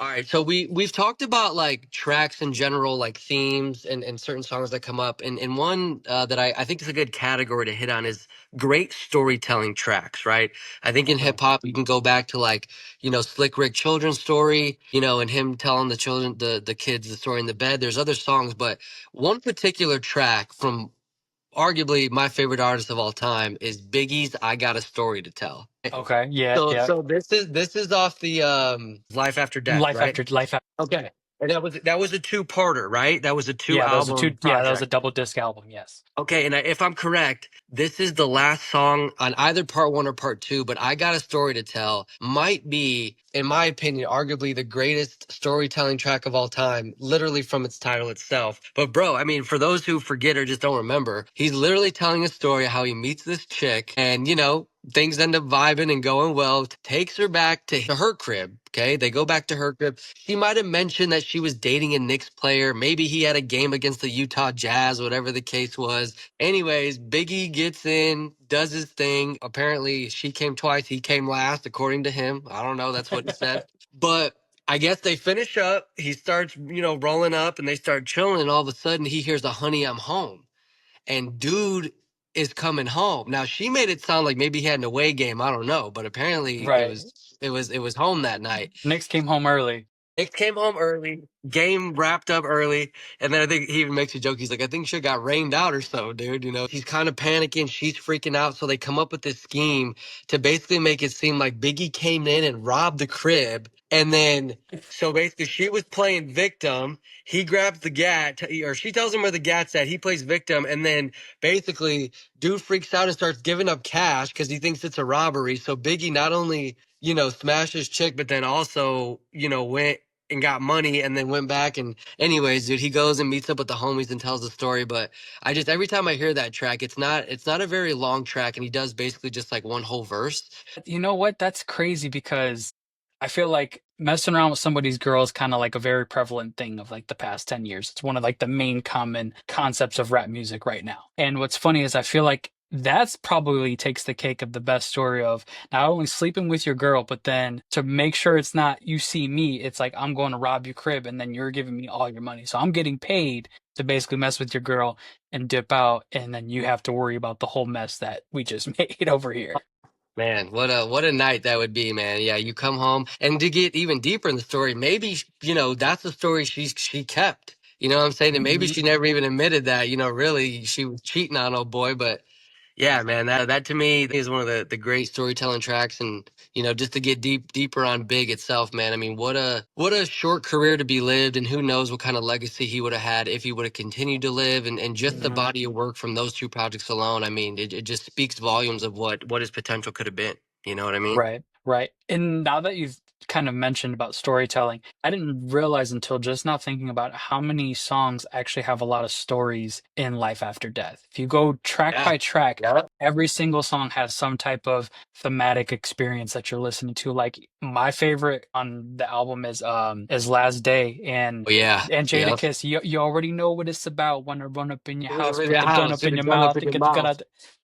All right, so we've talked about like tracks in general, like themes and certain songs that come up, and one that I think is a good category to hit on is great storytelling tracks, right? I think in hip Okay. hop you can go back to like Slick Rick Children's story, and him telling the children the kids the story in the bed. There's other songs, but one particular track from arguably my favorite artist of all time is Biggie's "I Got a Story to Tell." Okay. Yeah. So Yeah. so this is off the Life After Death, Life right? after life. Okay. And that was a two-parter, right? That was a two Yeah, that was a two. album Yeah, that was a project. double disc album. Yes. Okay, and if I'm correct, this is the last song on either part one or part two, but I Got a Story to Tell might be, in my opinion, arguably the greatest storytelling track of all time, literally from its title itself. But bro, I mean, for those who forget or just don't remember, he's literally telling a story of how he meets this chick and, things end up vibing and going well, takes her back to her crib. Okay, they go back to her crib. She might have mentioned that she was dating a Knicks player. Maybe he had a game against the Utah Jazz, whatever the case was. Anyways, Biggie gets in, does his thing. Apparently, she came twice. He came last, according to him. I don't know. That's what he said. But I guess they finish up. He starts, rolling up and they start chilling. And all of a sudden, he hears a "Honey, I'm home." And dude is coming home. Now, she made it sound like maybe he had an away game. I don't know. But apparently, it Right. was. It was home that night. Knicks came home early. Nick came home early. Game wrapped up early. And then I think he even makes a joke. He's like, I think shit got rained out or so, dude. He's kind of panicking. She's freaking out. So they come up with this scheme to basically make it seem like Biggie came in and robbed the crib. And then, so basically, she was playing victim. He grabs the gat, or she tells him where the gat's at. He plays victim. And then basically, dude freaks out and starts giving up cash because he thinks it's a robbery. So Biggie not only smashed his chick, but then also, went and got money and then went back. And anyways, dude, he goes and meets up with the homies and tells the story. But every time I hear that track, it's not a very long track. And he does basically just like one whole verse. You know what? That's crazy because I feel like messing around with somebody's girl is kind of like a very prevalent thing of like the past 10 years. It's one of like the main common concepts of rap music right now. And what's funny is I feel like that's probably takes the cake of the best story of not only sleeping with your girl, but then to make sure it's not you see me, it's like I'm going to rob your crib and then you're giving me all your money. So I'm getting paid to basically mess with your girl and dip out, and then you have to worry about the whole mess that we just made over here. Man, what a night that would be, man. Yeah, you come home and to get even deeper in the story, maybe that's the story she kept. You know what I'm saying? And maybe Mhm. she never even admitted that, really she was cheating on old boy, but yeah, man, that to me is one of the great storytelling tracks. And just to get deeper on Big itself, man. I mean, what a short career to be lived, and who knows what kind of legacy he would have had if he would have continued to live. And just the Mhm. body of work from those two projects alone, I mean, it just speaks volumes of what his potential could have been. You know what I mean? Right, right. And now that you've kind of mentioned about storytelling, I didn't realize until just now thinking about how many songs actually have a lot of stories in Life After Death. If you go track Yeah. by track, Yeah. every single song has some type of thematic experience that you're listening to. Like my favorite on the album is Last Day Oh yeah. and Yeah. Jadakiss. You already know what it's about. Wanna run up in your With house, put the the gun house, up in with the your gun up mouth, in and your get the gun mouth. out.